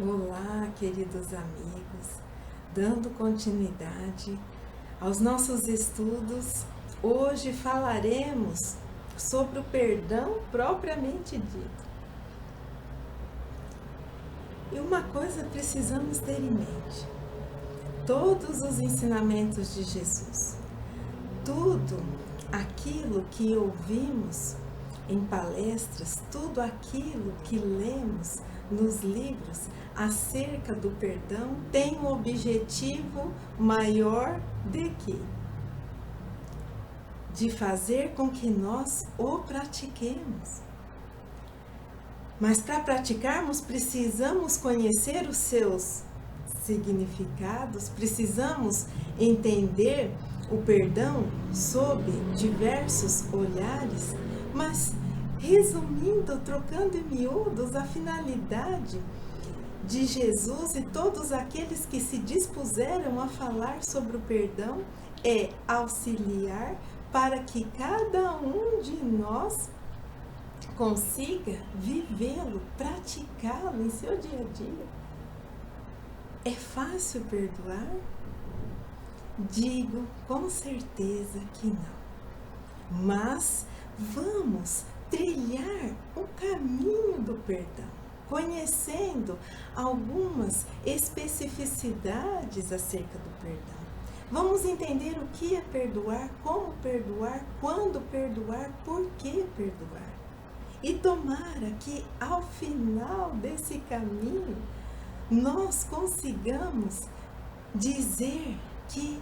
Olá, queridos amigos, dando continuidade aos nossos estudos, hoje falaremos sobre o perdão propriamente dito. E uma coisa precisamos ter em mente: todos os ensinamentos de Jesus, tudo aquilo que ouvimos em palestras, tudo aquilo que lemos nos livros acerca do perdão tem um objetivo maior de fazer com que nós o pratiquemos. Mas para praticarmos precisamos conhecer os seus significados, precisamos entender o perdão sob diversos olhares, mas resumindo, trocando em miúdos, a finalidade de Jesus e todos aqueles que se dispuseram a falar sobre o perdão é auxiliar para que cada um de nós consiga vivê-lo, praticá-lo em seu dia a dia. É fácil perdoar? Digo com certeza que não. Mas vamos trilhar o caminho do perdão, conhecendo algumas especificidades acerca do perdão. Vamos entender o que é perdoar, como perdoar, quando perdoar, por que perdoar. E tomara que ao final desse caminho nós consigamos dizer que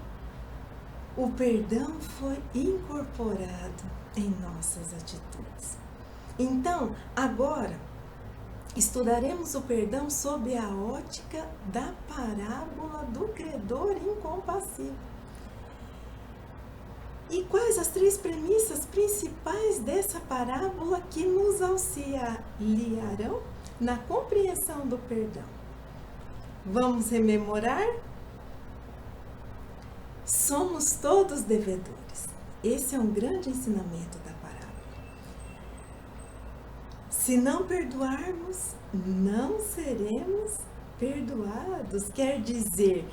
o perdão foi incorporado em nossas atitudes. Então, agora, estudaremos o perdão sob a ótica da parábola do credor incompassível. E quais as três premissas principais dessa parábola que nos auxiliarão na compreensão do perdão? Vamos rememorar? Somos todos devedores. Esse é um grande ensinamento da parábola. Se não perdoarmos, não seremos perdoados. Quer dizer,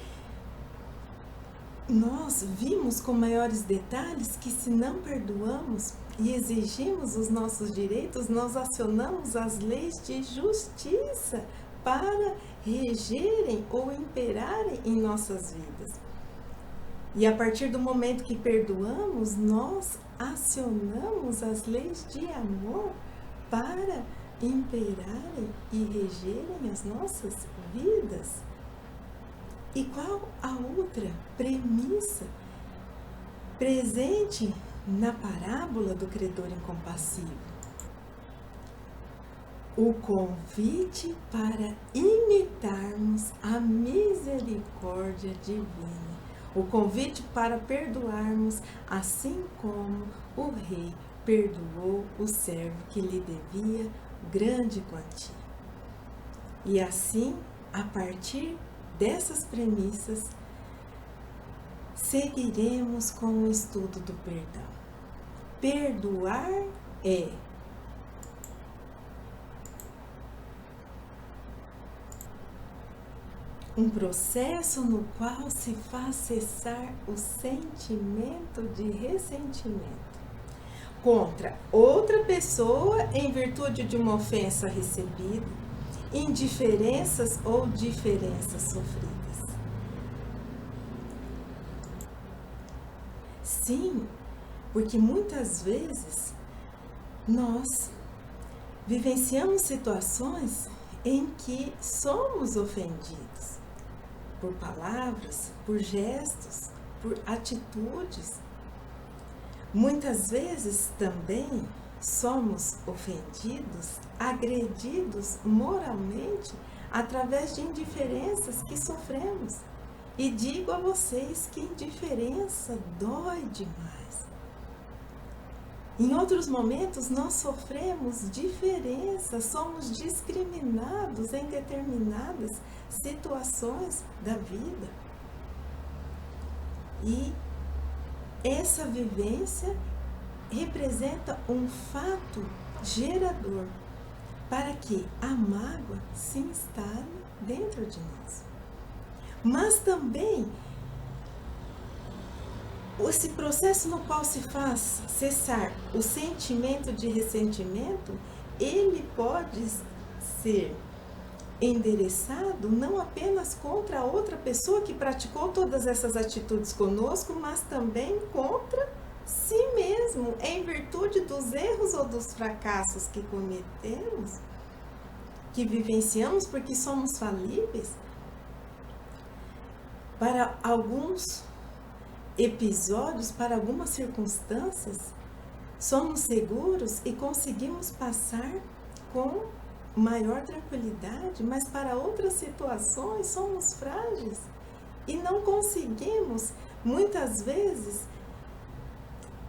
nós vimos com maiores detalhes que se não perdoamos e exigimos os nossos direitos, nós acionamos as leis de justiça para regerem ou imperarem em nossas vidas. E a partir do momento que perdoamos, nós acionamos as leis de amor para imperarem e regerem as nossas vidas. E qual a outra premissa presente na parábola do credor incompassível? O convite para imitarmos a misericórdia divina. O convite para perdoarmos, assim como o rei perdoou o servo que lhe devia grande quantia. E assim, a partir dessas premissas, seguiremos com o estudo do perdão. Perdoar é um processo no qual se faz cessar o sentimento de ressentimento contra outra pessoa em virtude de uma ofensa recebida, indiferenças ou diferenças sofridas. Sim, porque muitas vezes nós vivenciamos situações em que somos ofendidos por palavras, por gestos, por atitudes. Muitas vezes também somos ofendidos, agredidos moralmente através de indiferenças que sofremos. E digo a vocês que indiferença dói demais. Em outros momentos nós sofremos diferença, somos discriminados em determinadas situações da vida. E essa vivência representa um fato gerador para que a mágoa se instale dentro de nós. Mas também, esse processo no qual se faz cessar o sentimento de ressentimento, ele pode ser endereçado não apenas contra a outra pessoa que praticou todas essas atitudes conosco, mas também contra si mesmo, em virtude dos erros ou dos fracassos que cometemos, que vivenciamos, porque somos falíveis. Para alguns episódios, para algumas circunstâncias, somos seguros e conseguimos passar com maior tranquilidade, mas para outras situações somos frágeis e não conseguimos, muitas vezes,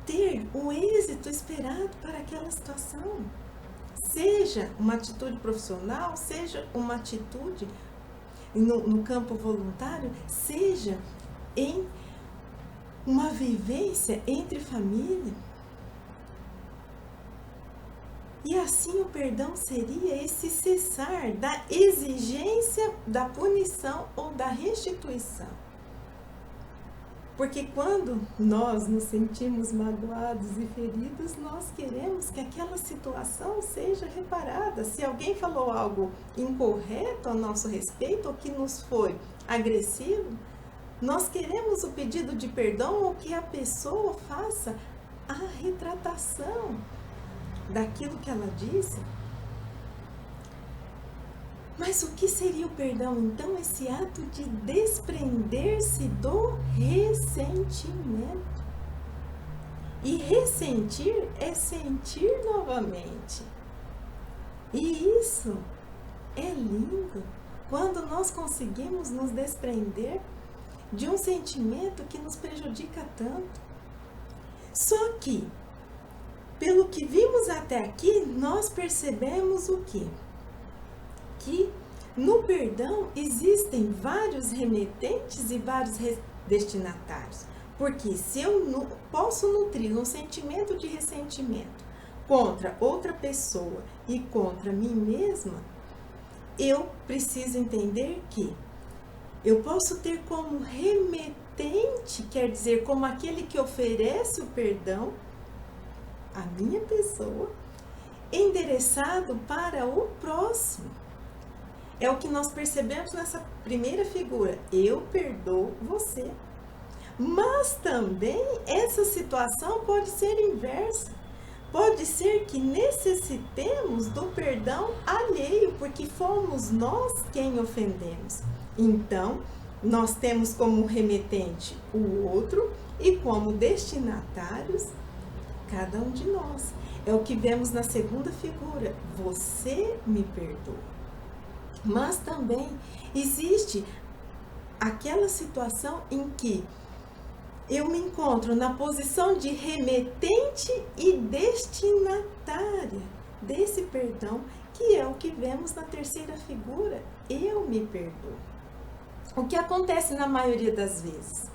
ter o êxito esperado para aquela situação. Seja uma atitude profissional, seja uma atitude no campo voluntário, seja em uma vivência entre família. E assim o perdão seria esse cessar da exigência da punição ou da restituição. Porque quando nós nos sentimos magoados e feridos, nós queremos que aquela situação seja reparada. Se alguém falou algo incorreto a nosso respeito ou que nos foi agressivo, nós queremos o pedido de perdão ou que a pessoa faça a retratação daquilo que ela disse. Mas o que seria o perdão, então? Esse ato de desprender-se do ressentimento. E ressentir é sentir novamente. E isso é lindo, quando nós conseguimos nos desprender de um sentimento que nos prejudica tanto. Só que, pelo que vimos até aqui, nós percebemos o quê? Que no perdão existem vários remetentes e vários destinatários. Porque se eu posso nutrir um sentimento de ressentimento contra outra pessoa e contra mim mesma, eu preciso entender que eu posso ter como remetente, quer dizer, como aquele que oferece o perdão, a minha pessoa, endereçado para o próximo. É o que nós percebemos nessa primeira figura. Eu perdoo você. Mas também essa situação pode ser inversa. Pode ser que necessitemos do perdão alheio, porque fomos nós quem ofendemos. Então, nós temos como remetente o outro e como destinatários cada um de nós. É o que vemos na segunda figura. Você me perdoa. Mas também existe aquela situação em que eu me encontro na posição de remetente e destinatária desse perdão, que é o que vemos na terceira figura. Eu me perdoo. O que acontece na maioria das vezes?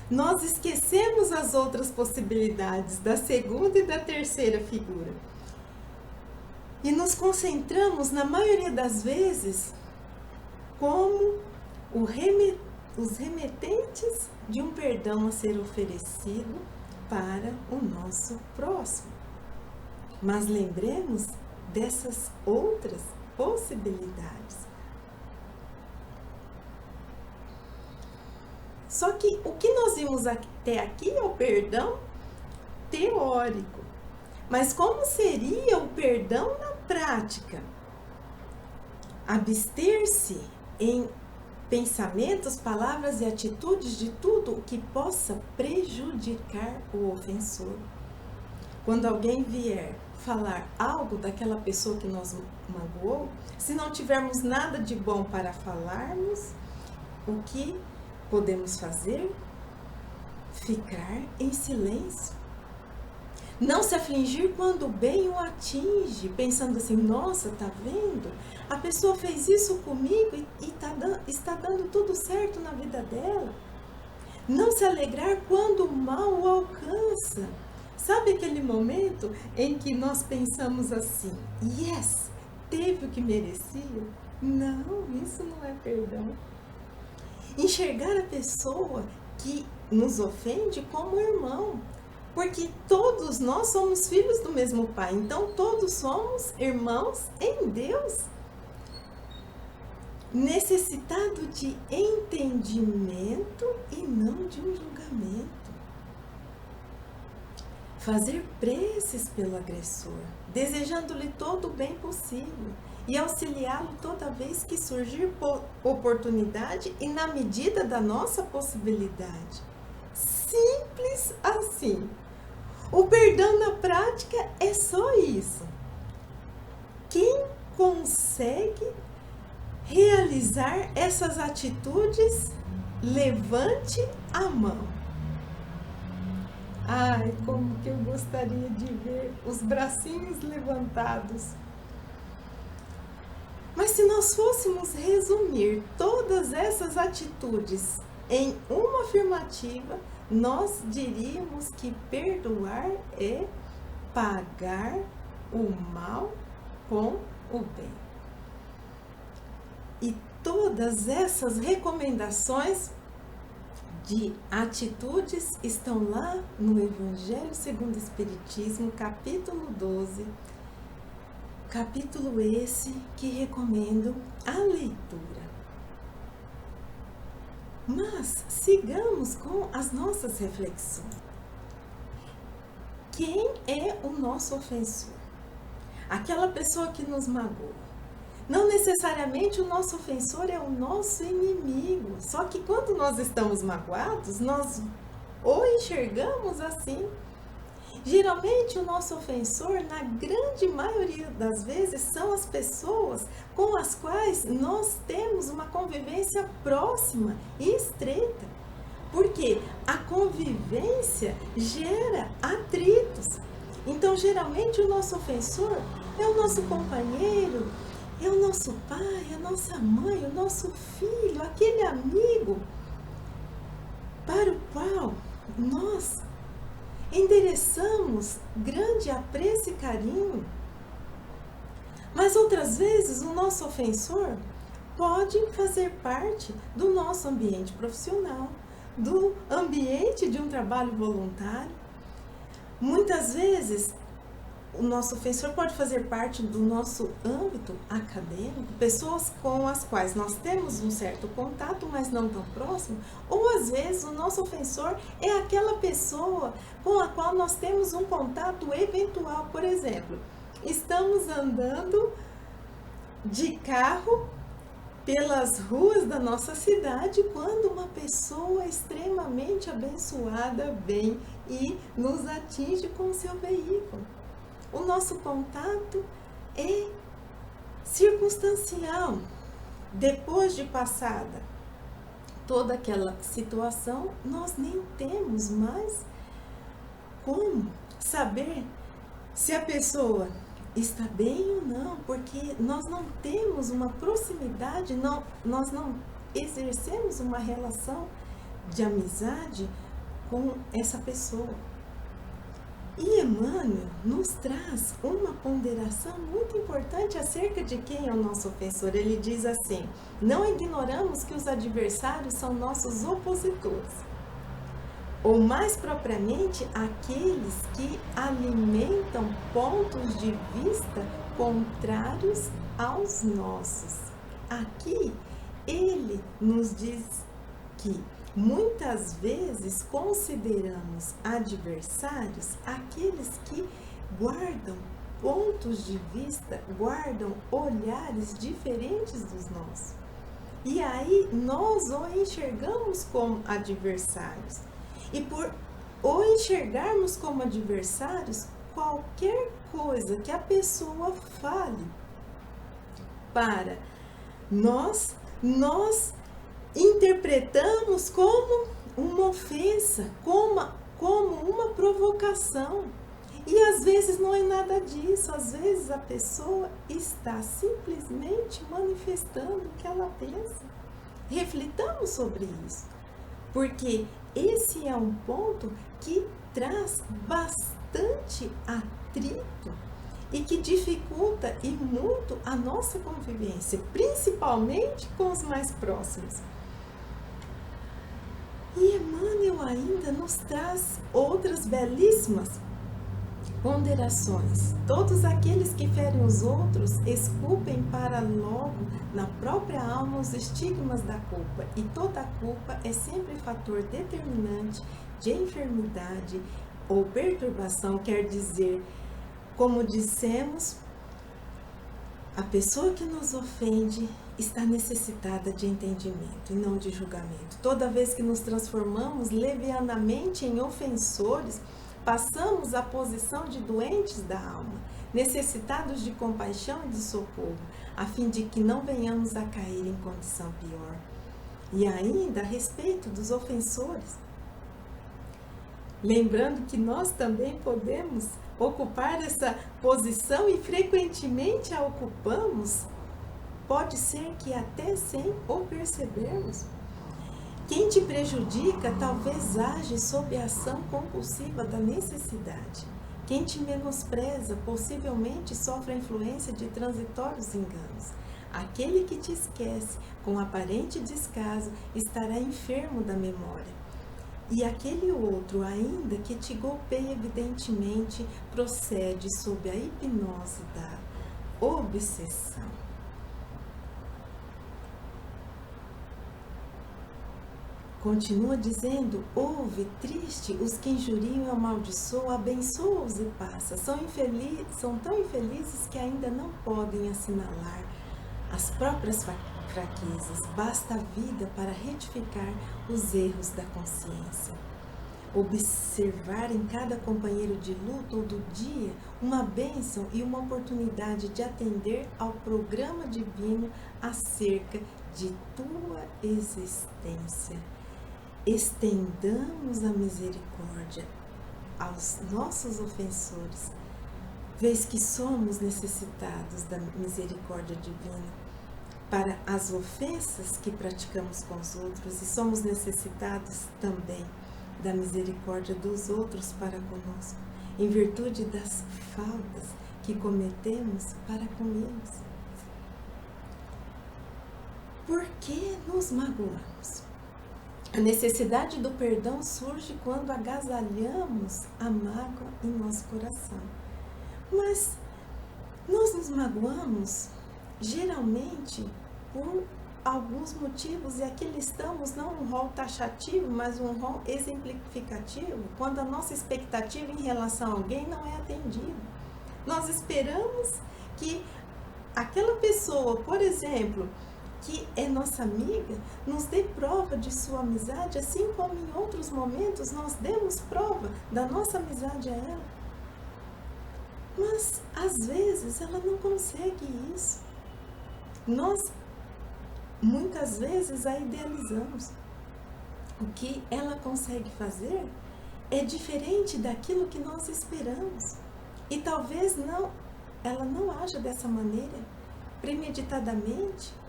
Nós esquecemos as outras possibilidades da segunda e da terceira figura. E nos concentramos, na maioria das vezes, como os remetentes de um perdão a ser oferecido para o nosso próximo. Mas lembremos dessas outras possibilidades. Só que o que nós vimos até aqui é o perdão teórico. Mas como seria o perdão na prática? Abster-se em pensamentos, palavras e atitudes de tudo o que possa prejudicar o ofensor. Quando alguém vier falar algo daquela pessoa que nos magoou, se não tivermos nada de bom para falarmos, o que podemos fazer? Ficar em silêncio. Não se afligir quando o bem o atinge, pensando assim, nossa, tá vendo? A pessoa fez isso comigo e está dando tudo certo na vida dela. Não se alegrar quando o mal o alcança. Sabe aquele momento em que nós pensamos assim, yes, teve o que merecia? Não, isso não é perdão. Enxergar a pessoa que nos ofende como irmão, porque todos nós somos filhos do mesmo Pai, então todos somos irmãos em Deus, necessitado de entendimento e não de um julgamento. Fazer preces pelo agressor, desejando-lhe todo o bem possível e auxiliá-lo toda vez que surgir oportunidade e na medida da nossa possibilidade. Simples assim. O perdão na prática é só isso. Quem consegue realizar essas atitudes, levante a mão. Ai, como que eu gostaria de ver os bracinhos levantados. Mas se nós fôssemos resumir todas essas atitudes em uma afirmativa, nós diríamos que perdoar é pagar o mal com o bem. E todas essas recomendações de atitudes estão lá no Evangelho segundo o Espiritismo, capítulo 12, capítulo esse que recomendo a leitura. Mas sigamos com as nossas reflexões. Quem é o nosso ofensor? Aquela pessoa que nos magoa. Não necessariamente o nosso ofensor é o nosso inimigo. Só que quando nós estamos magoados, nós o enxergamos assim. Geralmente o nosso ofensor, na grande maioria das vezes, são as pessoas com as quais nós temos uma convivência próxima e estreita. Porque a convivência gera atritos. Então, geralmente o nosso ofensor é o nosso companheiro, é o nosso pai, a nossa mãe, o nosso filho, aquele amigo para o qual nós endereçamos grande apreço e carinho. Mas outras vezes o nosso ofensor pode fazer parte do nosso ambiente profissional, do ambiente de um trabalho voluntário. Muitas vezes o nosso ofensor pode fazer parte do nosso âmbito acadêmico, pessoas com as quais nós temos um certo contato, mas não tão próximo, ou às vezes o nosso ofensor é aquela pessoa com a qual nós temos um contato eventual. Por exemplo, estamos andando de carro pelas ruas da nossa cidade quando uma pessoa extremamente abençoada vem e nos atinge com o seu veículo. O nosso contato é circunstancial. Depois de passada toda aquela situação, nós nem temos mais como saber se a pessoa está bem ou não, porque nós não temos uma proximidade, nós não exercemos uma relação de amizade com essa pessoa. E Emmanuel nos traz uma ponderação muito importante acerca de quem é o nosso ofensor. Ele diz assim: não ignoramos que os adversários são nossos opositores, ou mais propriamente aqueles que alimentam pontos de vista contrários aos nossos. Aqui ele nos diz que muitas vezes consideramos adversários aqueles que guardam pontos de vista, guardam olhares diferentes dos nossos. E aí nós o enxergamos como adversários. E por o enxergarmos como adversários, qualquer coisa que a pessoa fale para nós interpretamos como uma ofensa, como uma provocação. E às vezes não é nada disso, às vezes a pessoa está simplesmente manifestando o que ela pensa. Reflitamos sobre isso, porque esse é um ponto que traz bastante atrito e que dificulta e muito a nossa convivência, principalmente com os mais próximos. E Emmanuel ainda nos traz outras belíssimas ponderações. Todos aqueles que ferem os outros, esculpem para logo na própria alma os estigmas da culpa. E toda culpa é sempre fator determinante de enfermidade ou perturbação, quer dizer, como dissemos, a pessoa que nos ofende está necessitada de entendimento e não de julgamento. Toda vez que nos transformamos levianamente em ofensores, passamos à posição de doentes da alma, necessitados de compaixão e de socorro, a fim de que não venhamos a cair em condição pior. E ainda a respeito dos ofensores, lembrando que nós também podemos ocupar essa posição e frequentemente a ocupamos, pode ser que até sem o percebermos. Quem te prejudica talvez age sob a ação compulsiva da necessidade. Quem te menospreza possivelmente sofre a influência de transitórios enganos. Aquele que te esquece com aparente descaso estará enfermo da memória. E aquele outro, ainda que te golpeie evidentemente, procede sob a hipnose da obsessão. Continua dizendo, ouve, triste, os que injuriam e amaldiçoam, abençoa-os e passa. São tão infelizes que ainda não podem assinalar as próprias fraquezas. Basta a vida para retificar os erros da consciência. Observar em cada companheiro de luta ou do dia uma bênção e uma oportunidade de atender ao programa divino acerca de tua existência. Estendamos a misericórdia aos nossos ofensores, vez que somos necessitados da misericórdia divina para as ofensas que praticamos com os outros e somos necessitados também da misericórdia dos outros para conosco, em virtude das faltas que cometemos para com eles. Por que nos magoamos? A necessidade do perdão surge quando agasalhamos a mágoa em nosso coração. Mas nós nos magoamos geralmente por alguns motivos, e aqui listamos não um rol taxativo, mas um rol exemplificativo, quando a nossa expectativa em relação a alguém não é atendida. Nós esperamos que aquela pessoa, por exemplo, que é nossa amiga, nos dê prova de sua amizade, assim como em outros momentos nós demos prova da nossa amizade a ela. Mas, às vezes, ela não consegue isso. Nós, muitas vezes, a idealizamos. O que ela consegue fazer é diferente daquilo que nós esperamos. E talvez ela não haja dessa maneira, premeditadamente.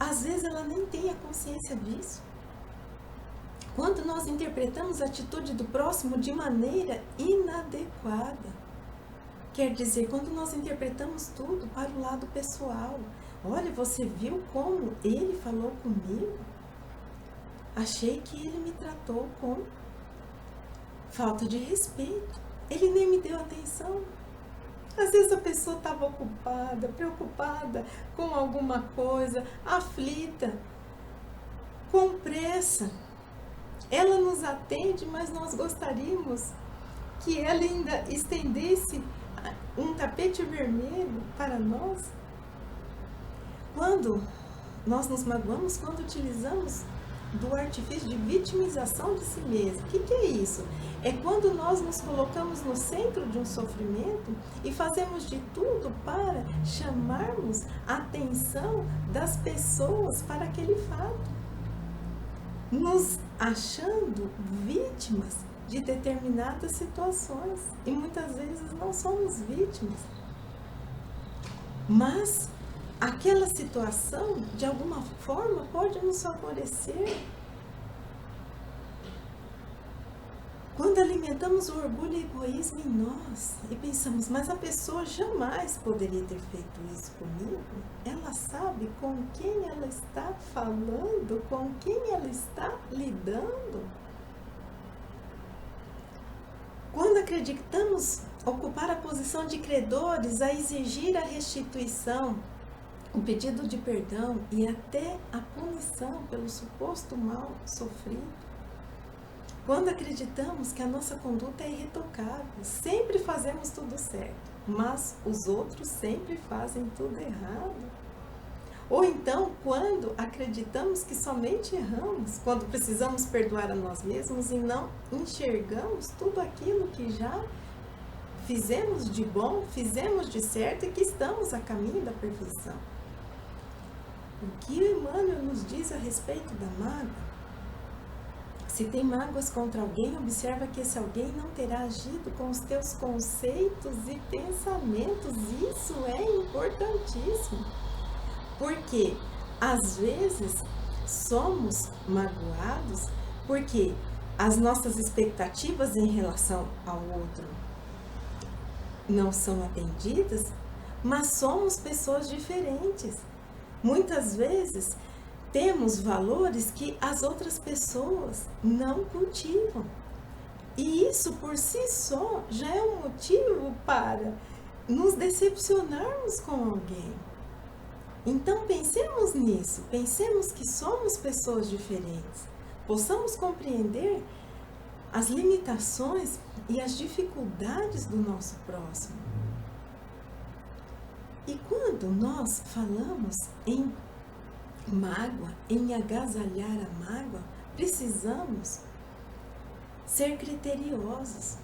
Às vezes ela nem tem a consciência disso. Quando nós interpretamos a atitude do próximo de maneira inadequada, quer dizer, quando nós interpretamos tudo para o lado pessoal. Olha, você viu como ele falou comigo? Achei que ele me tratou com falta de respeito. Ele nem me deu atenção. Às vezes a pessoa estava ocupada, preocupada com alguma coisa, aflita, com pressa. Ela nos atende, mas nós gostaríamos que ela ainda estendesse um tapete vermelho para nós. Quando nós nos magoamos, quando utilizamos do artifício de vitimização de si mesmo. O que é isso? É quando nós nos colocamos no centro de um sofrimento e fazemos de tudo para chamarmos a atenção das pessoas para aquele fato, nos achando vítimas de determinadas situações, e muitas vezes não somos vítimas, mas aquela situação de alguma forma pode nos favorecer. Quando alimentamos o orgulho e o egoísmo em nós e pensamos, mas a pessoa jamais poderia ter feito isso comigo, ela sabe com quem ela está falando, com quem ela está lidando. Quando acreditamos ocupar a posição de credores, a exigir a restituição, o pedido de perdão e até a punição pelo suposto mal sofrido, quando acreditamos que a nossa conduta é irretocável, sempre fazemos tudo certo, mas os outros sempre fazem tudo errado. Ou então, quando acreditamos que somente erramos, quando precisamos perdoar a nós mesmos e não enxergamos tudo aquilo que já fizemos de bom, fizemos de certo e que estamos a caminho da perfeição. O que Emmanuel nos diz a respeito da mágoa? Se tem mágoas contra alguém, observa que esse alguém não terá agido com os teus conceitos e pensamentos. Isso é importantíssimo. Porque, às vezes, somos magoados porque as nossas expectativas em relação ao outro não são atendidas, mas somos pessoas diferentes. Muitas vezes, temos valores que as outras pessoas não cultivam. E isso por si só já é um motivo para nos decepcionarmos com alguém. Então pensemos nisso, pensemos que somos pessoas diferentes, possamos compreender as limitações e as dificuldades do nosso próximo. E quando nós falamos em mágoa, em agasalhar a mágoa, precisamos ser criteriosos.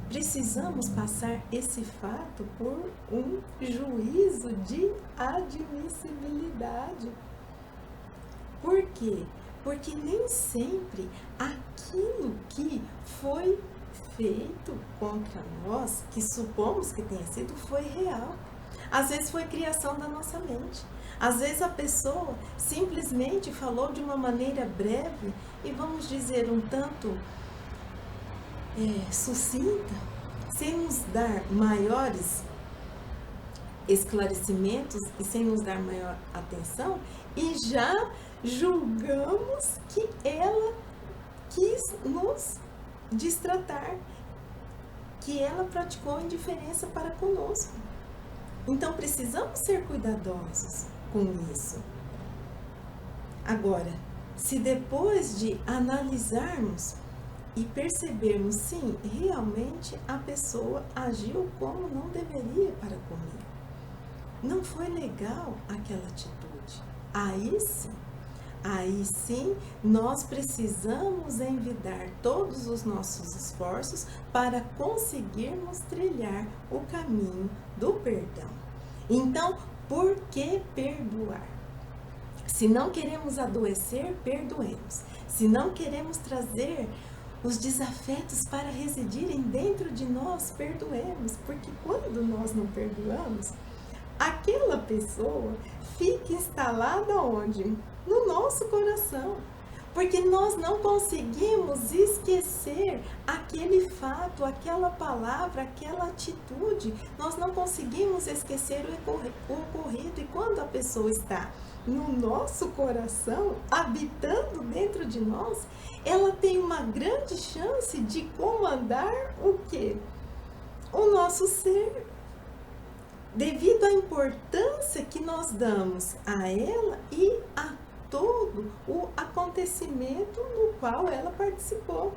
Precisamos passar esse fato por um juízo de admissibilidade. Por quê? Porque nem sempre aquilo que foi feito contra nós, que supomos que tenha sido, foi real. Às vezes foi criação da nossa mente. Às vezes a pessoa simplesmente falou de uma maneira breve e, vamos dizer, um tanto sucinta, sem nos dar maiores esclarecimentos e sem nos dar maior atenção, e já julgamos que ela quis nos destratar, que ela praticou indiferença para conosco. Então precisamos ser cuidadosos com isso. Agora, se depois de analisarmos e percebermos, sim, realmente a pessoa agiu como não deveria para comigo, não foi legal aquela atitude, aí sim nós precisamos envidar todos os nossos esforços para conseguirmos trilhar o caminho do perdão. Então, por que perdoar? Se não queremos adoecer, perdoemos. Se não queremos trazer os desafetos para residirem dentro de nós, perdoemos. Porque quando nós não perdoamos, aquela pessoa fica instalada onde? No nosso coração. Porque nós não conseguimos esquecer aquele fato, aquela palavra, aquela atitude. Nós não conseguimos esquecer o ocorrido. E quando a pessoa está no nosso coração, habitando dentro de nós, ela tem uma grande chance de comandar o quê? O nosso ser. Devido à importância que nós damos a ela e a todo o acontecimento no qual ela participou.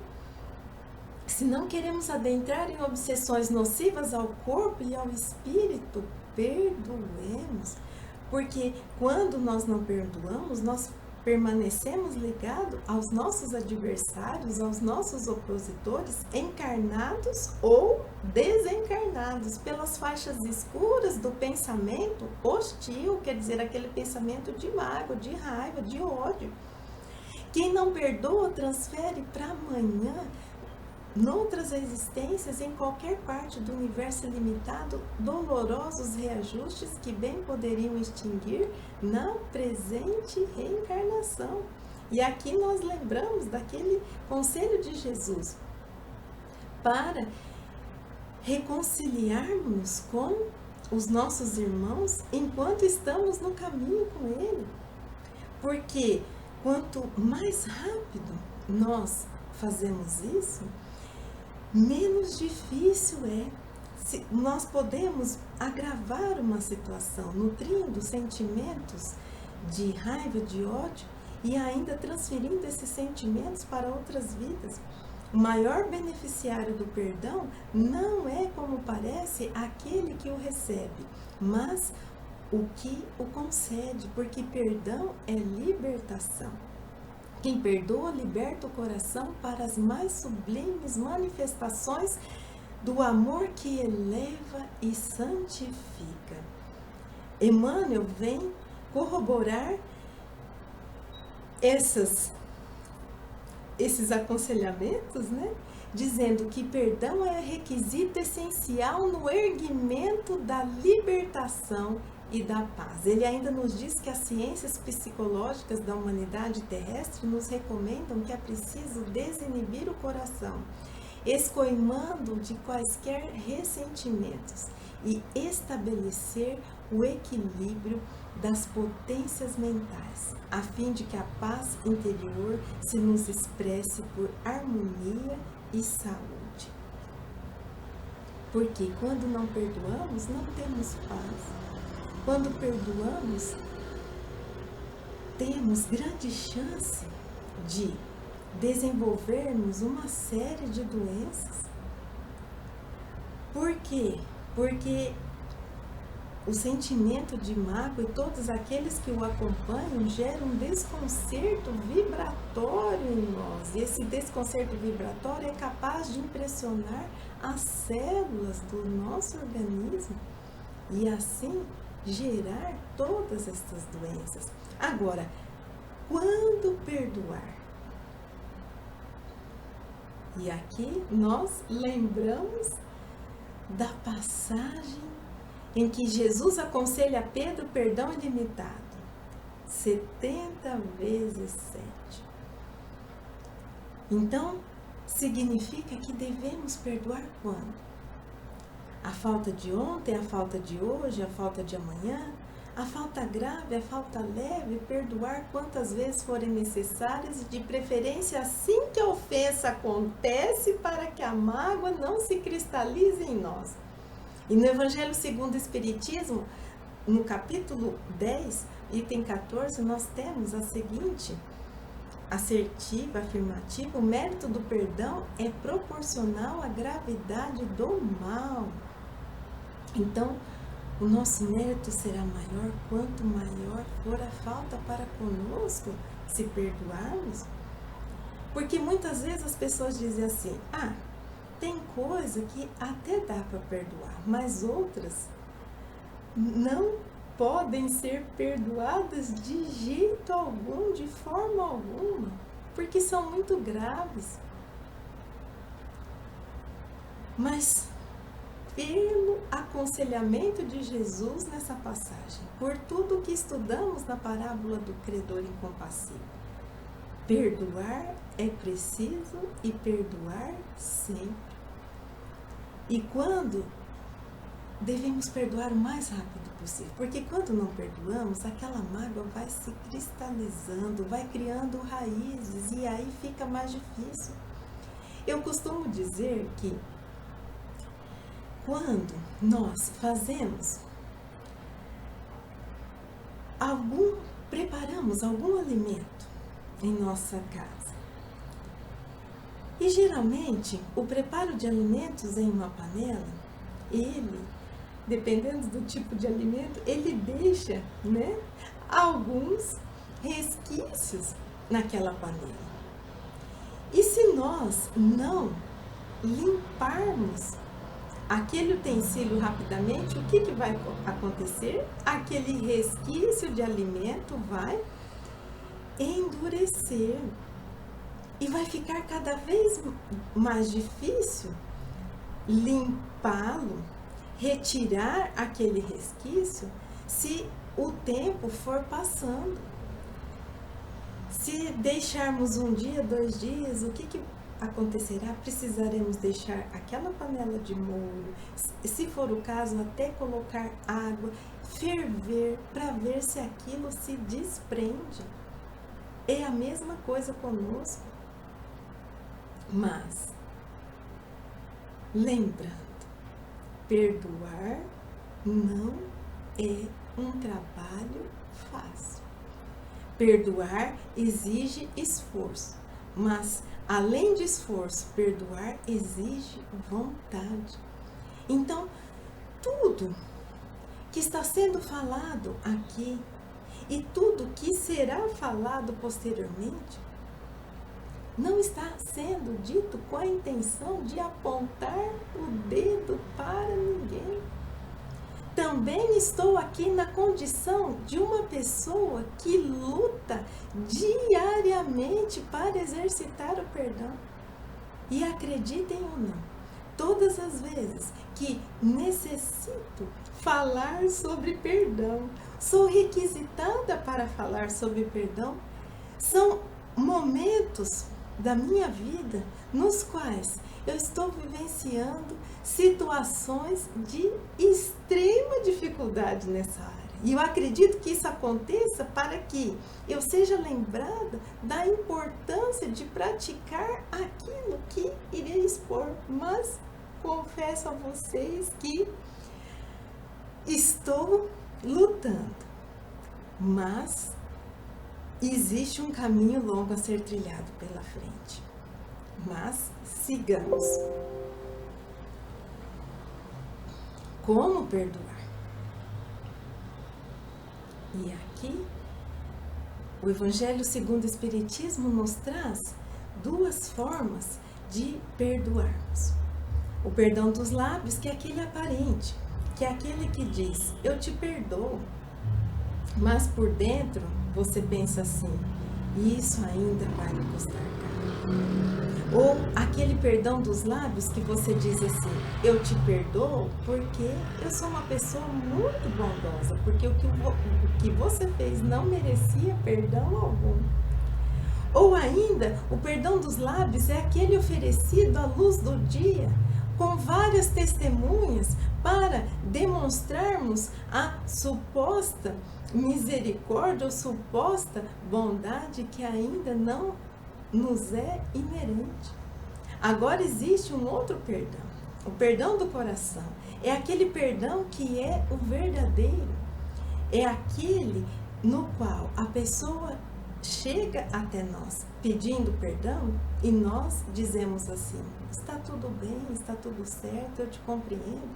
Se não queremos adentrar em obsessões nocivas ao corpo e ao espírito, perdoemos. Porque quando nós não perdoamos, nós permanecemos ligados aos nossos adversários, aos nossos opositores, encarnados ou desencarnados, pelas faixas escuras do pensamento hostil, quer dizer, aquele pensamento de mágoa, de raiva, de ódio. Quem não perdoa, transfere para amanhã, noutras existências, em qualquer parte do universo limitado, dolorosos reajustes que bem poderiam extinguir na presente reencarnação. E aqui nós lembramos daquele conselho de Jesus: para reconciliarmos com os nossos irmãos enquanto estamos no caminho com Ele. Porque quanto mais rápido nós fazemos isso, menos difícil é. Nós podemos agravar uma situação, nutrindo sentimentos de raiva, de ódio, e ainda transferindo esses sentimentos para outras vidas. O maior beneficiário do perdão não é, como parece, aquele que o recebe, mas o que o concede, porque perdão é libertação. Quem perdoa liberta o coração para as mais sublimes manifestações do amor que eleva e santifica. Emmanuel vem corroborar esses aconselhamentos, né? Dizendo que perdão é requisito essencial no erguimento da libertação e da paz. Ele ainda nos diz que as ciências psicológicas da humanidade terrestre nos recomendam que é preciso desinibir o coração, escoimando de quaisquer ressentimentos e estabelecer o equilíbrio das potências mentais, a fim de que a paz interior se nos expresse por harmonia e saúde. Porque quando não perdoamos, não temos paz. Quando perdoamos, temos grande chance de desenvolvermos uma série de doenças. Por quê? Porque o sentimento de mágoa e todos aqueles que o acompanham geram um desconcerto vibratório em nós. E esse desconcerto vibratório é capaz de impressionar as células do nosso organismo e assim gerar todas estas doenças. Agora, quando perdoar? E aqui nós lembramos da passagem em que Jesus aconselha a Pedro perdão ilimitado, 70 vezes 7. Então, significa que devemos perdoar quando? A falta de ontem, a falta de hoje, a falta de amanhã, a falta grave, a falta leve, perdoar quantas vezes forem necessárias e de preferência assim que a ofensa acontece, para que a mágoa não se cristalize em nós. E no Evangelho segundo o Espiritismo, no capítulo 10, item 14, nós temos a seguinte assertiva, afirmativa: o mérito do perdão é proporcional à gravidade do mal. Então, o nosso mérito será maior quanto maior for a falta para conosco se perdoarmos. Porque muitas vezes as pessoas dizem assim: tem coisa que até dá para perdoar, mas outras não podem ser perdoadas de jeito algum, de forma alguma, porque são muito graves. Mas pelo aconselhamento de Jesus nessa passagem, por tudo que estudamos na parábola do credor incompassível, perdoar é preciso e perdoar sempre. E quando devemos perdoar o mais rápido possível, porque quando não perdoamos, aquela mágoa vai se cristalizando, vai criando raízes e aí fica mais difícil. Eu costumo dizer que quando nós preparamos algum alimento em nossa casa, e geralmente o preparo de alimentos em uma panela, ele, dependendo do tipo de alimento, ele deixa, alguns resquícios naquela panela. E se nós não limparmos aquele utensílio rapidamente, o que vai acontecer? Aquele resquício de alimento vai endurecer e vai ficar cada vez mais difícil limpá-lo, retirar aquele resquício, se o tempo for passando. Se deixarmos um dia, 2 dias, o que acontecerá, precisaremos deixar aquela panela de molho, se for o caso, até colocar água, ferver, para ver se aquilo se desprende. É a mesma coisa conosco. Mas, lembrando, perdoar não é um trabalho fácil. Perdoar exige esforço, mas além de esforço, perdoar exige vontade. Então, tudo que está sendo falado aqui e tudo que será falado posteriormente não está sendo dito com a intenção de apontar o dedo para ninguém. Também estou aqui na condição de uma pessoa que luta diariamente para exercitar o perdão. E acreditem ou não, todas as vezes que necessito falar sobre perdão, sou requisitada para falar sobre perdão, são momentos da minha vida nos quais eu estou vivenciando situações de extrema dificuldade nessa área. E eu acredito que isso aconteça para que eu seja lembrada da importância de praticar aquilo que irei expor. Mas confesso a vocês que estou lutando. Mas existe um caminho longo a ser trilhado pela frente. Mas sigamos. Como perdoar? E aqui, o Evangelho segundo o Espiritismo nos traz duas formas de perdoarmos. O perdão dos lábios, que é aquele aparente, que é aquele que diz, eu te perdoo, mas por dentro você pensa assim, isso ainda vai me custar caro. Ou aquele perdão dos lábios que você diz assim, eu te perdoo porque eu sou uma pessoa muito bondosa, porque o que você fez não merecia perdão algum. Ou ainda, o perdão dos lábios é aquele oferecido à luz do dia, com várias testemunhas para demonstrarmos a suposta misericórdia ou suposta bondade que ainda não nos é inerente. Agora existe um outro perdão, o perdão do coração. É aquele perdão que é o verdadeiro. É aquele no qual a pessoa chega até nós pedindo perdão e nós dizemos assim, está tudo bem, está tudo certo, eu te compreendo.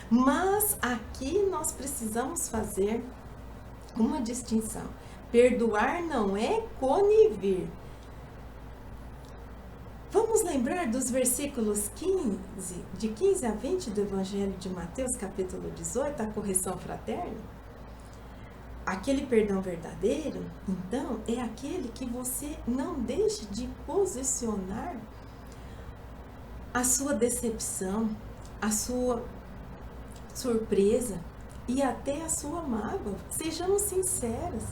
Mas aqui nós precisamos fazer uma distinção. Perdoar não é conivir. Vamos lembrar dos versículos de 15 a 20 do Evangelho de Mateus, capítulo 18, a correção fraterna? Aquele perdão verdadeiro, então, é aquele que você não deixe de posicionar a sua decepção, a sua surpresa e até a sua mágoa. Sejamos sinceros.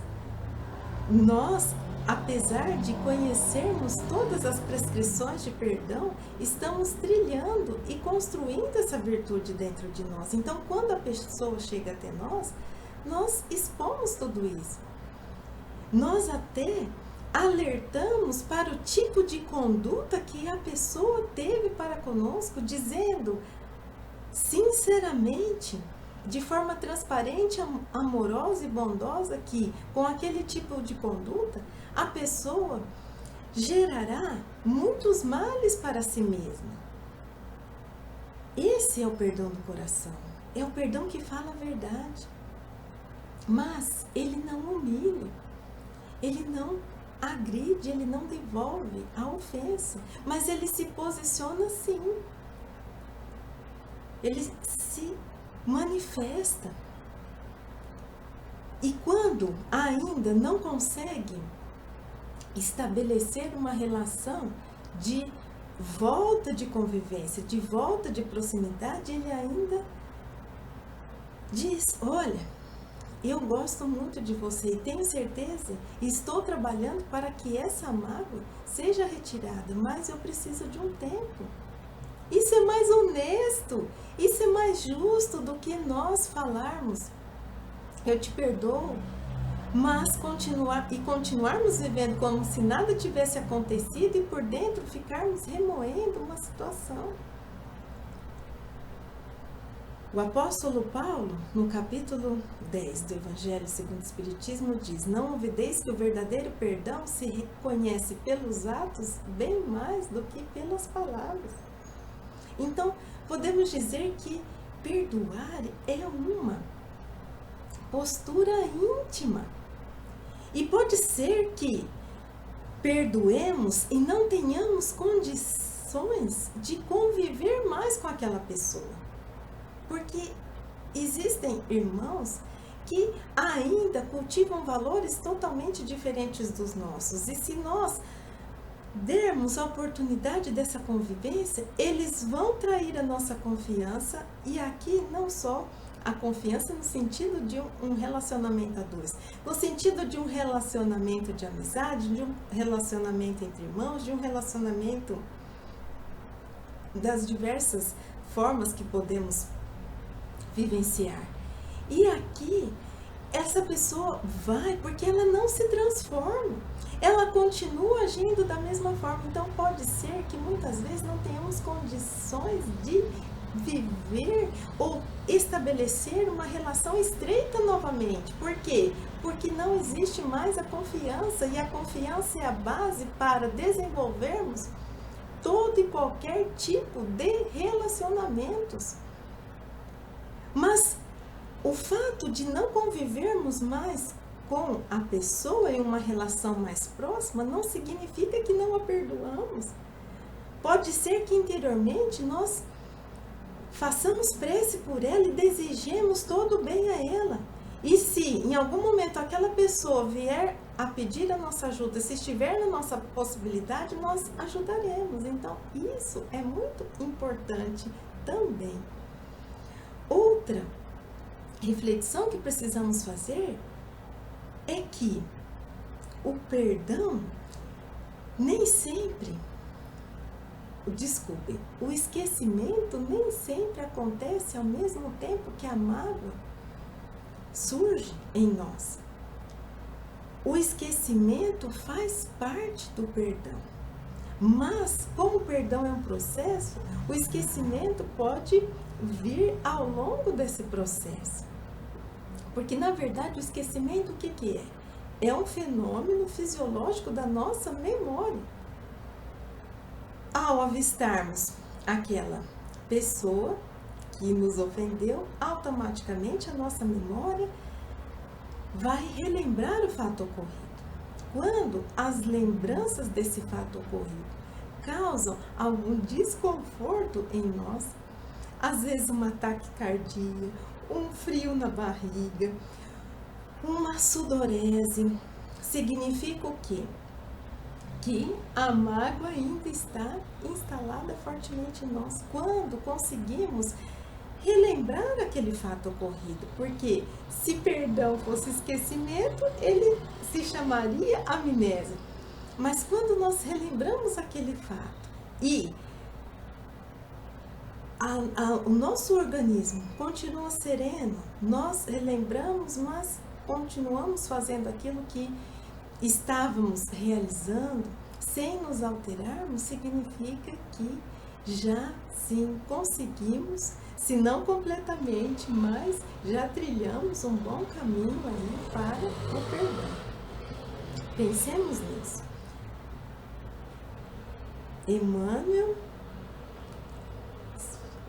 Nós, apesar de conhecermos todas as prescrições de perdão, estamos trilhando e construindo essa virtude dentro de nós. Então, quando a pessoa chega até nós, nós expomos tudo isso. Nós até alertamos para o tipo de conduta que a pessoa teve para conosco, dizendo sinceramente, de forma transparente, amorosa e bondosa, que com aquele tipo de conduta, a pessoa gerará muitos males para si mesma. Esse é o perdão do coração. É o perdão que fala a verdade. Mas ele não humilha, ele não agride, ele não devolve a ofensa, mas ele se posiciona assim, ele se manifesta. E quando ainda não consegue estabelecer uma relação de volta de convivência, de volta de proximidade, ele ainda diz, olha, eu gosto muito de você e tenho certeza, e estou trabalhando para que essa mágoa seja retirada, mas eu preciso de um tempo. Isso é mais honesto, isso é mais justo do que nós falarmos, eu te perdoo, mas continuarmos vivendo como se nada tivesse acontecido e por dentro ficarmos remoendo uma situação. O apóstolo Paulo, no capítulo 10 do Evangelho segundo o Espiritismo, diz: não ouvideis que o verdadeiro perdão se reconhece pelos atos bem mais do que pelas palavras. Então, podemos dizer que perdoar é uma postura íntima. E pode ser que perdoemos e não tenhamos condições de conviver mais com aquela pessoa. Porque existem irmãos que ainda cultivam valores totalmente diferentes dos nossos. E se nós dermos a oportunidade dessa convivência, eles vão trair a nossa confiança. E aqui não só a confiança no sentido de um relacionamento a dois, no sentido de um relacionamento de amizade, de um relacionamento entre irmãos, de um relacionamento das diversas formas que podemos vivenciar. E aqui, essa pessoa vai, porque ela não se transforma, ela continua agindo da mesma forma. Então pode ser que muitas vezes não tenhamos condições de viver ou estabelecer uma relação estreita novamente. Por quê? Porque não existe mais a confiança, e a confiança é a base para desenvolvermos todo e qualquer tipo de relacionamentos. Mas o fato de não convivermos mais com a pessoa em uma relação mais próxima não significa que não a perdoamos. Pode ser que interiormente nós façamos prece por ela e desejemos todo o bem a ela. E se em algum momento aquela pessoa vier a pedir a nossa ajuda, se estiver na nossa possibilidade, nós ajudaremos. Então, isso é muito importante também. Outra reflexão que precisamos fazer é que o perdão nem sempre, o esquecimento nem sempre acontece ao mesmo tempo que a mágoa surge em nós. O esquecimento faz parte do perdão, mas como o perdão é um processo, o esquecimento pode vir ao longo desse processo. Porque na verdade o esquecimento o que é? É um fenômeno fisiológico da nossa memória. Ao avistarmos aquela pessoa que nos ofendeu, automaticamente a nossa memória vai relembrar o fato ocorrido. Quando as lembranças desse fato ocorrido causam algum desconforto em nós, às vezes uma taquicardia, um frio na barriga, uma sudorese, significa o quê? Que a mágoa ainda está instalada fortemente em nós. Quando conseguimos relembrar aquele fato ocorrido, porque se perdão fosse esquecimento, ele se chamaria amnésia. Mas quando nós relembramos aquele fato e o nosso organismo continua sereno, nós relembramos, mas continuamos fazendo aquilo que estávamos realizando sem nos alterarmos, significa que já sim conseguimos, se não completamente, mas já trilhamos um bom caminho aí para o perdão. Pensemos nisso. Emmanuel,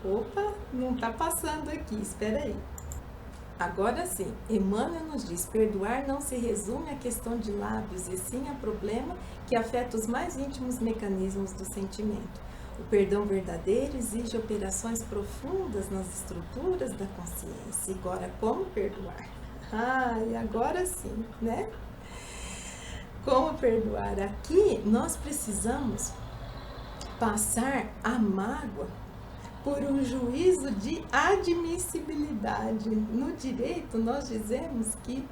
opa, não está passando aqui, espera aí. Agora sim, Emmanuel nos diz: perdoar não se resume à questão de lábios, e sim a problema que afeta os mais íntimos mecanismos do sentimento. O perdão verdadeiro exige operações profundas nas estruturas da consciência. Agora, como perdoar? E agora sim, né? Como perdoar? Aqui nós precisamos passar a mágoa por um juízo de admissibilidade. No direito, nós dizemos que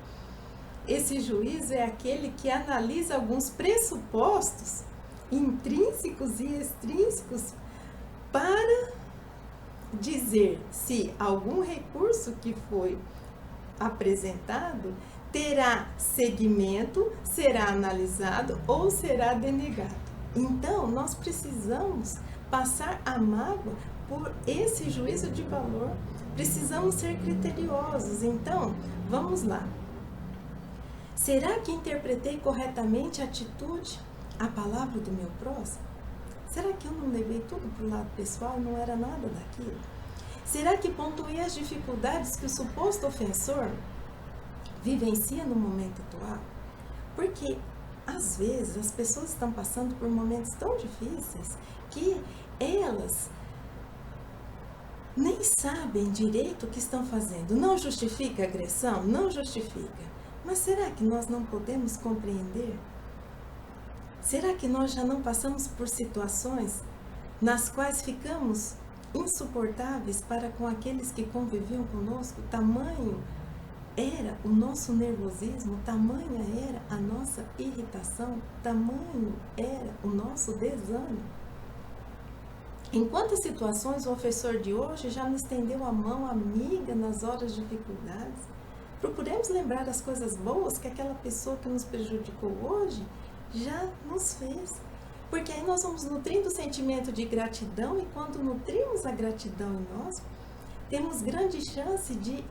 esse juízo é aquele que analisa alguns pressupostos intrínsecos e extrínsecos para dizer se algum recurso que foi apresentado terá seguimento, será analisado ou será denegado. Então, nós precisamos passar a mágoa por esse juízo de valor. Precisamos ser criteriosos. Então, vamos lá. Será que interpretei corretamente a atitude, a palavra do meu próximo? Será que eu não levei tudo para o lado pessoal e não era nada daquilo? Será que pontuei as dificuldades que o suposto ofensor vivencia no momento atual? Porque, às vezes, as pessoas estão passando por momentos tão difíceis que elas nem sabem direito o que estão fazendo. Não justifica a agressão? Não justifica. Mas será que nós não podemos compreender? Será que nós já não passamos por situações nas quais ficamos insuportáveis para com aqueles que conviviam conosco? Tamanho era o nosso nervosismo, tamanha era a nossa irritação, tamanho era o nosso desânimo. Em quantas situações o ofensor de hoje já nos estendeu a mão amiga nas horas de dificuldades? Procuremos lembrar as coisas boas que aquela pessoa que nos prejudicou hoje já nos fez. Porque aí nós vamos nutrindo o sentimento de gratidão, e quando nutrimos a gratidão em nós, temos grande chance de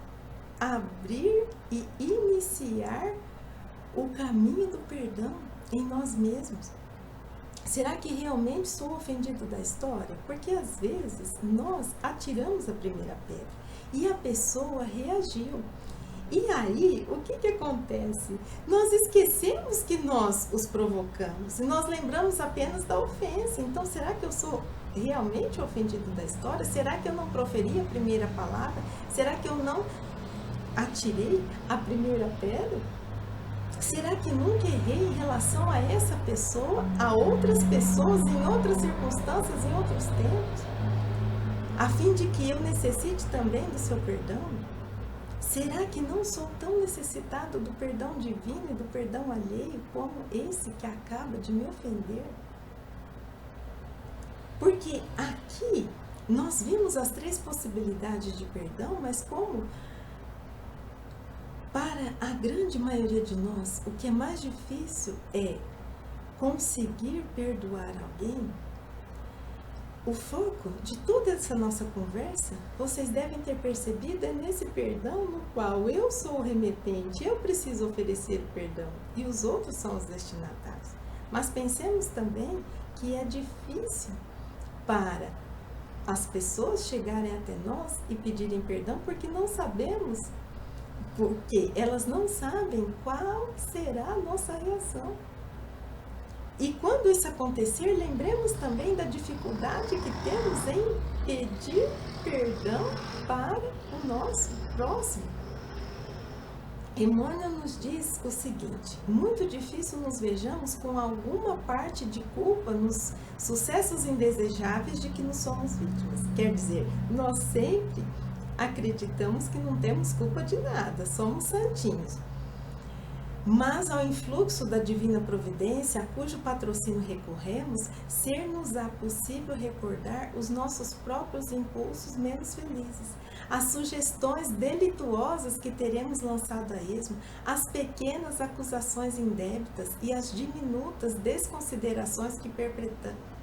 abrir e iniciar o caminho do perdão em nós mesmos. Será que realmente sou ofendido da história? Porque às vezes nós atiramos a primeira pedra e a pessoa reagiu. E aí, o que acontece? Nós esquecemos que nós os provocamos e nós lembramos apenas da ofensa. Então, será que eu sou realmente ofendido da história? Será que eu não proferi a primeira palavra? Será que eu não atirei a primeira pedra? Será que nunca errei em relação a essa pessoa, a outras pessoas, em outras circunstâncias, em outros tempos, a fim de que eu necessite também do seu perdão? Será que não sou tão necessitado do perdão divino e do perdão alheio como esse que acaba de me ofender? Porque aqui nós vimos as 3 possibilidades de perdão, mas como para a grande maioria de nós o que é mais difícil é conseguir perdoar alguém, o foco de toda essa nossa conversa, vocês devem ter percebido, é nesse perdão no qual eu sou o remetente, eu preciso oferecer o perdão e os outros são os destinatários. Mas pensemos também que é difícil para as pessoas chegarem até nós e pedirem perdão porque não sabemos, porque elas não sabem qual será a nossa reação. E quando isso acontecer, lembremos também da dificuldade que temos em pedir perdão para o nosso próximo. Emmanuel nos diz o seguinte: muito difícil nos vejamos com alguma parte de culpa nos sucessos indesejáveis de que nos somos vítimas. Quer dizer, nós sempre acreditamos que não temos culpa de nada, somos santinhos. Mas ao influxo da divina providência, a cujo patrocínio recorremos, ser-nos-á possível recordar os nossos próprios impulsos menos felizes, as sugestões delituosas que teremos lançado a esmo, as pequenas acusações indébitas e as diminutas desconsiderações que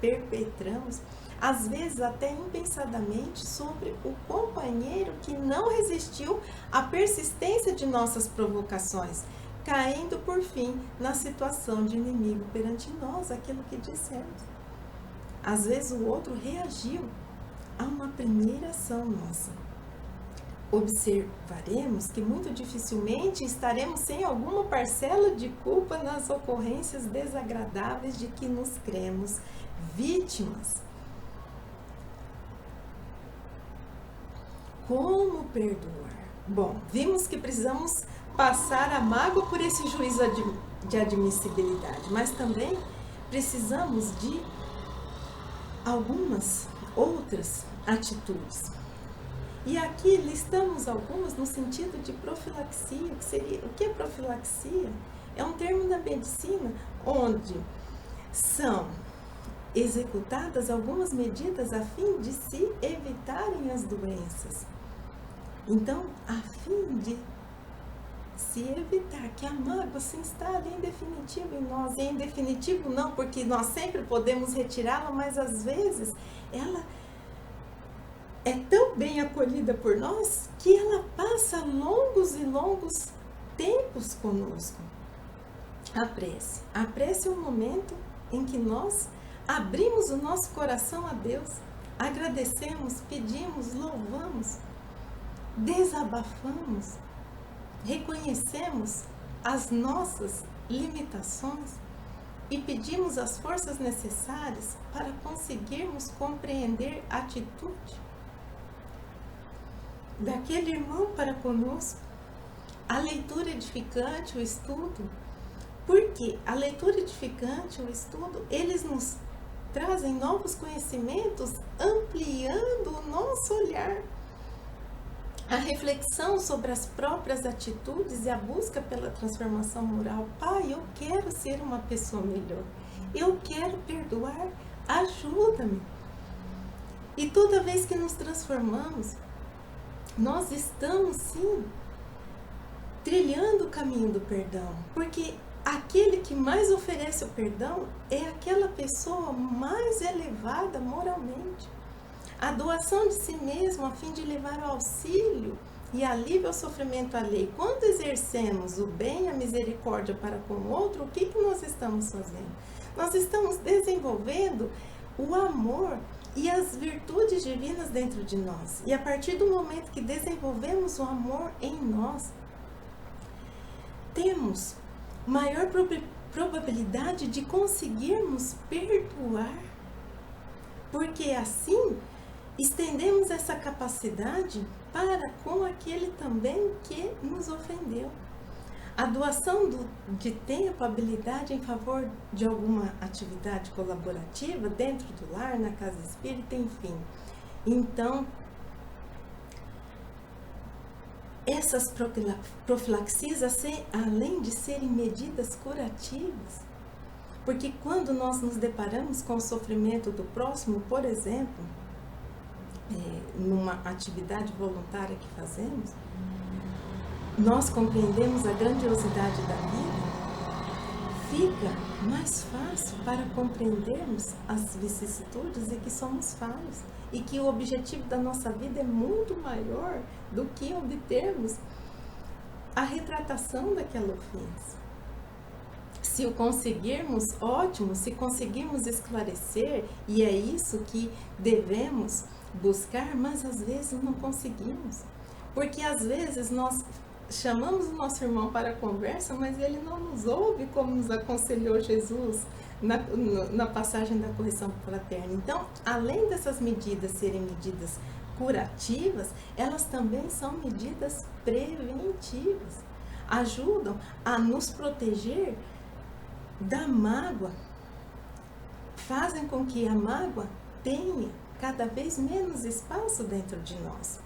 perpetramos, às vezes até impensadamente, sobre o companheiro que não resistiu à persistência de nossas provocações, caindo, por fim, na situação de inimigo perante nós, aquilo que dissemos. Às vezes o outro reagiu a uma primeira ação nossa. Observaremos que muito dificilmente estaremos sem alguma parcela de culpa nas ocorrências desagradáveis de que nos cremos vítimas. Como perdoar? Bom, vimos que precisamos passar a mágoa por esse juízo de admissibilidade, mas também precisamos de algumas outras atitudes. E aqui listamos algumas no sentido de profilaxia, que seria, o que é profilaxia? É um termo da medicina onde são executadas algumas medidas a fim de se evitarem as doenças. Então, a fim de se evitar que a mágoa se instale em definitivo em nós. E em definitivo não, porque nós sempre podemos retirá-la, mas às vezes ela é tão bem acolhida por nós que ela passa longos e longos tempos conosco. A prece. A prece é o momento em que nós abrimos o nosso coração a Deus, agradecemos, pedimos, louvamos, desabafamos, reconhecemos as nossas limitações e pedimos as forças necessárias para conseguirmos compreender a atitude daquele irmão para conosco. A leitura edificante, o estudo, porque a leitura edificante, o estudo, eles nos trazem novos conhecimentos, ampliando o nosso olhar. A reflexão sobre as próprias atitudes e a busca pela transformação moral. Pai, eu quero ser uma pessoa melhor. Eu quero perdoar. Ajuda-me. E toda vez que nos transformamos, nós estamos, sim, trilhando o caminho do perdão. Porque aquele que mais oferece o perdão é aquela pessoa mais elevada moralmente. A doação de si mesmo a fim de levar o auxílio e alívio ao sofrimento alheio. Quando exercemos o bem e a misericórdia para com o outro, o que nós estamos fazendo? Nós estamos desenvolvendo o amor e as virtudes divinas dentro de nós. E a partir do momento que desenvolvemos o amor em nós, temos maior probabilidade de conseguirmos perdoar, porque assim estendemos essa capacidade para com aquele também que nos ofendeu. A doação de tempo, habilidade em favor de alguma atividade colaborativa dentro do lar, na casa espírita, enfim. Então, essas profilaxias, além de serem medidas curativas, porque quando nós nos deparamos com o sofrimento do próximo, por exemplo, numa atividade voluntária que fazemos, nós compreendemos a grandiosidade da vida, fica mais fácil para compreendermos as vicissitudes e que somos falhos e que o objetivo da nossa vida é muito maior do que obtermos a retratação daquela ofensa. Se o conseguirmos, ótimo, se conseguirmos esclarecer, e é isso que devemos buscar, mas às vezes não conseguimos. Porque às vezes nós chamamos o nosso irmão para a conversa, mas ele não nos ouve como nos aconselhou Jesus na passagem da correção fraterna. Então, além dessas medidas serem medidas curativas, elas também são medidas preventivas. Ajudam a nos proteger da mágoa, fazem com que a mágoa tenha cada vez menos espaço dentro de nós.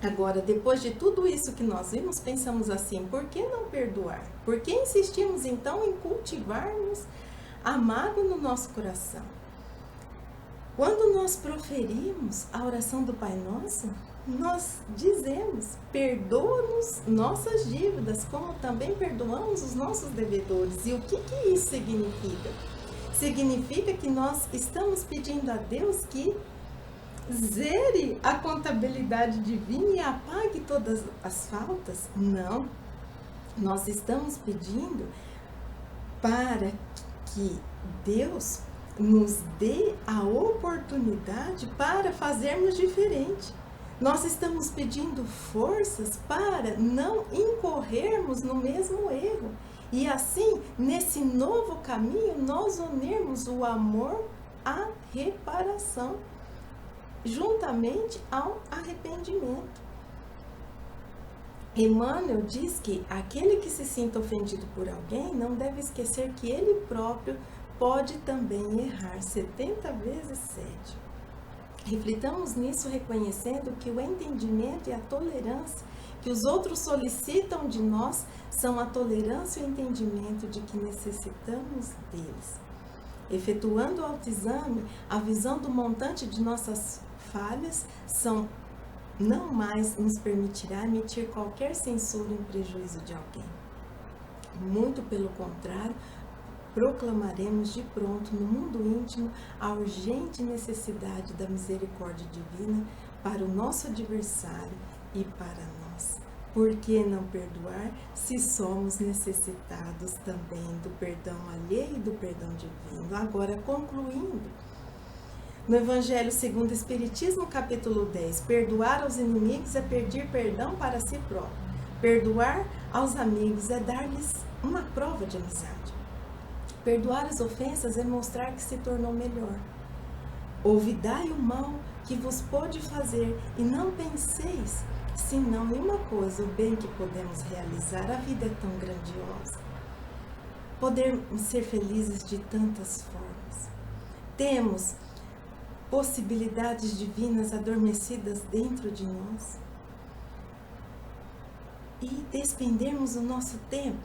Agora, depois de tudo isso que nós vimos, pensamos assim: por que não perdoar? Por que insistimos então em cultivarmos a mágoa no nosso coração? Quando nós proferimos a oração do Pai Nosso, nós dizemos: perdoa-nos nossas dívidas, como também perdoamos os nossos devedores. E o que isso significa? Significa que nós estamos pedindo a Deus que zere a contabilidade divina e apague todas as faltas? Não. Nós estamos pedindo para que Deus nos dê a oportunidade para fazermos diferente. Nós estamos pedindo forças para não incorrermos no mesmo erro. E assim, nesse novo caminho, nós unirmos o amor à reparação, juntamente ao arrependimento. Emmanuel diz que aquele que se sinta ofendido por alguém não deve esquecer que ele próprio pode também errar 70 vezes 7. Reflitamos nisso reconhecendo que o entendimento e a tolerância que os outros solicitam de nós são a tolerância e o entendimento de que necessitamos deles. Efetuando o autoexame, a visão do montante de nossas falhas não mais nos permitirá emitir qualquer censura em prejuízo de alguém. Muito pelo contrário, proclamaremos de pronto no mundo íntimo a urgente necessidade da misericórdia divina para o nosso adversário e para nós. Por que não perdoar se somos necessitados também do perdão alheio e do perdão divino? Agora, concluindo, no Evangelho segundo o Espiritismo, capítulo 10, perdoar aos inimigos é pedir perdão para si próprio. Perdoar aos amigos é dar-lhes uma prova de amizade. Perdoar as ofensas é mostrar que se tornou melhor. Olvidai o mal que vos pôde fazer e não penseis senão em uma coisa, o bem que podemos realizar. A vida é tão grandiosa. Podemos ser felizes de tantas formas. Temos possibilidades divinas adormecidas dentro de nós. E despendermos o nosso tempo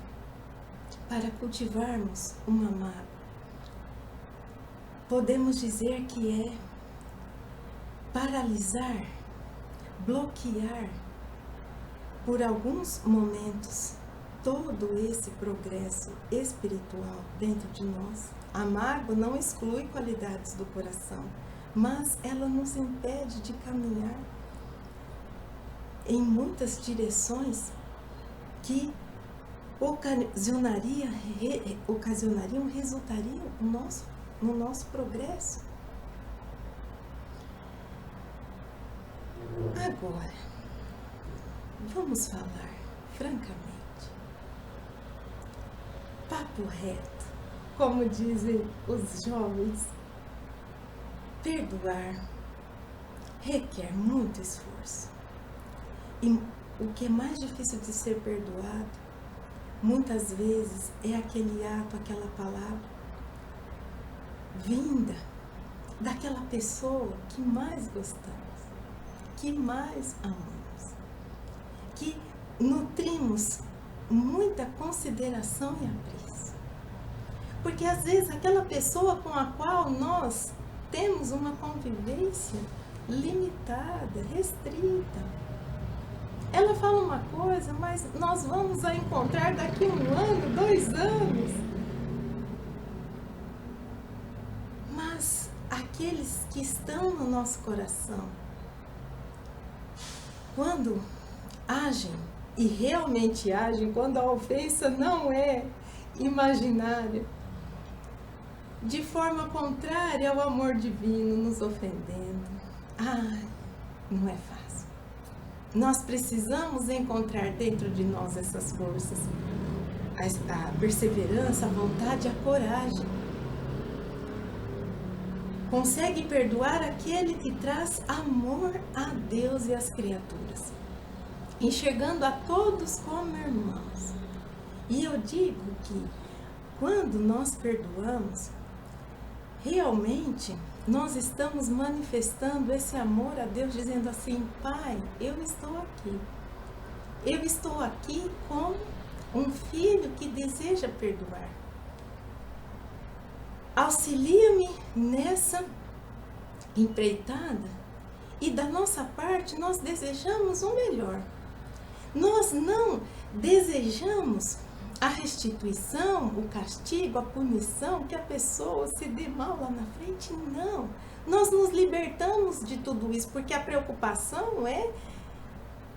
para cultivarmos uma mágoa. Podemos dizer que é paralisar, bloquear por alguns momentos todo esse progresso espiritual dentro de nós. A mágoa não exclui qualidades do coração, mas ela nos impede de caminhar em muitas direções que resultariam no nosso progresso. Agora, vamos falar francamente, papo reto, como dizem os jovens. Perdoar requer muito esforço. E o que é mais difícil de ser perdoado, muitas vezes, é aquele ato, aquela palavra vinda daquela pessoa que mais gostamos, que mais amamos, que nutrimos muita consideração e apreço. Porque às vezes aquela pessoa com a qual nós temos uma convivência limitada, restrita, ela fala uma coisa, mas nós vamos a encontrar daqui 1 ano, 2 anos. Mas aqueles que estão no nosso coração, quando agem, e realmente agem, quando a ofensa não é imaginária, de forma contrária ao amor divino, nos ofendendo, não é fácil. Nós precisamos encontrar dentro de nós essas forças, a perseverança, a vontade, a coragem. Consegue perdoar aquele que traz amor a Deus e às criaturas, enxergando a todos como irmãos. E eu digo que quando nós perdoamos, realmente nós estamos manifestando esse amor a Deus, dizendo assim: Pai, eu estou aqui. Eu estou aqui como um filho que deseja perdoar. Auxilia-me nessa empreitada, e da nossa parte nós desejamos o melhor. Nós não desejamos a restituição, o castigo, a punição, que a pessoa se dê mal lá na frente, não. Nós nos libertamos de tudo isso, porque a preocupação é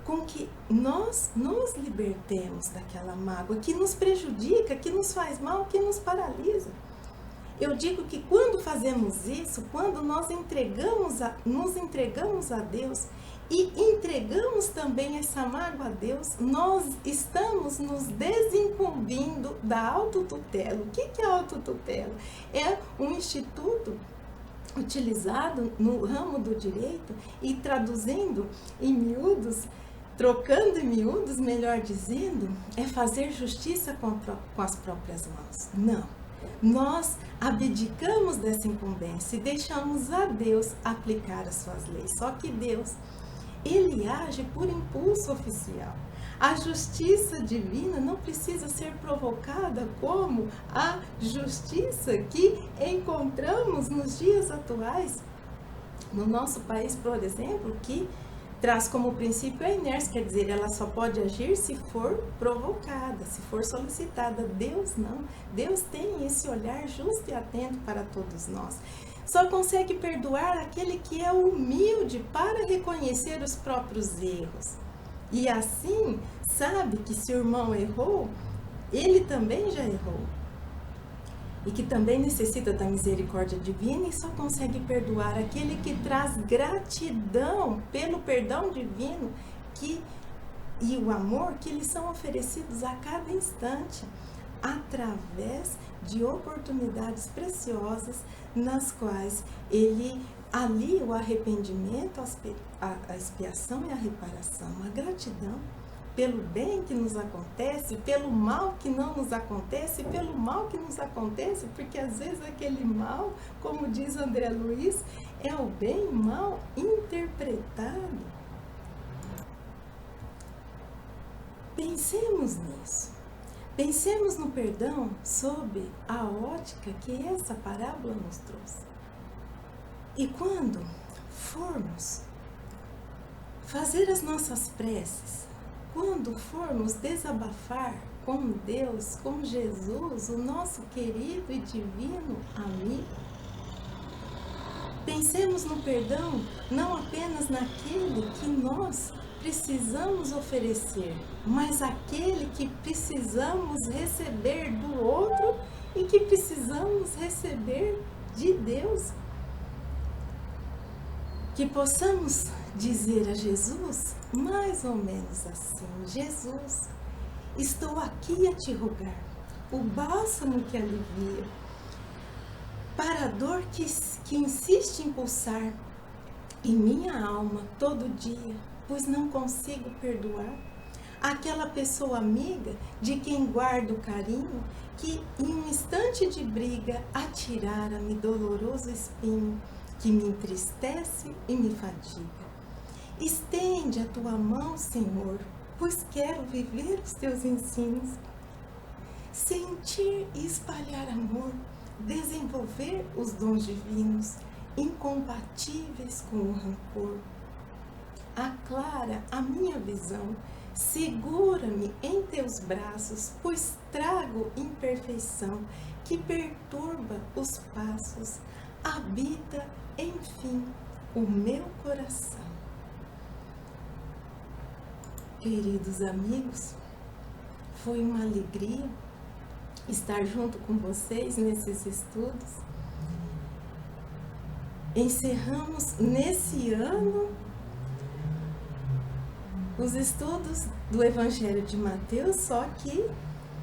com que nós nos libertemos daquela mágoa que nos prejudica, que nos faz mal, que nos paralisa. Eu digo que quando fazemos isso, quando nós nos entregamos a Deus e entregamos também essa mágoa a Deus, nós estamos nos desincumbindo da autotutela. O que é autotutela? É um instituto utilizado no ramo do direito e traduzindo em miúdos, trocando em miúdos, melhor dizendo, é fazer justiça com as próprias mãos. Não. Nós abdicamos dessa incumbência e deixamos a Deus aplicar as suas leis. Só que Deus, ele age por impulso oficial. A justiça divina não precisa ser provocada como a justiça que encontramos nos dias atuais. No nosso país, por exemplo, que traz como princípio a inércia, quer dizer, ela só pode agir se for provocada, se for solicitada. Deus não. Deus tem esse olhar justo e atento para todos nós. Só consegue perdoar aquele que é humilde para reconhecer os próprios erros. E assim, sabe que se o irmão errou, ele também já errou. E que também necessita da misericórdia divina, e só consegue perdoar aquele que traz gratidão pelo perdão divino e o amor que lhes são oferecidos a cada instante, através de oportunidades preciosas nas quais ele alia o arrependimento, a expiação e a reparação, a gratidão pelo bem que nos acontece, pelo mal que não nos acontece, pelo mal que nos acontece, porque às vezes aquele mal, como diz André Luiz, é o bem mal interpretado. Pensemos nisso. Pensemos no perdão sob a ótica que essa parábola nos trouxe. E quando formos fazer as nossas preces, quando formos desabafar com Deus, com Jesus, o nosso querido e divino amigo, pensemos no perdão não apenas naquele que nós precisamos oferecer, mas aquele que precisamos receber do outro e que precisamos receber de Deus. Que possamos dizer a Jesus mais ou menos assim: Jesus, estou aqui a te rogar o bálsamo que alivia para a dor que insiste em pulsar em minha alma todo dia, pois não consigo perdoar aquela pessoa amiga de quem guardo o carinho, que em um instante de briga atirara-me doloroso espinho que me entristece e me fadiga. Estende a tua mão, Senhor, pois quero viver os teus ensinos, sentir e espalhar amor, desenvolver os dons divinos, incompatíveis com o rancor. Aclara a minha visão, segura-me em teus braços, pois trago imperfeição que perturba os passos, habita, enfim, o meu coração. Queridos amigos, foi uma alegria estar junto com vocês nesses estudos. Encerramos nesse ano os estudos do Evangelho de Mateus, só que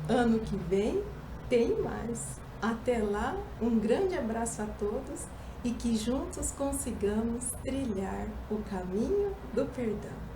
ano que vem tem mais. Até lá, um grande abraço a todos e que juntos consigamos trilhar o caminho do perdão.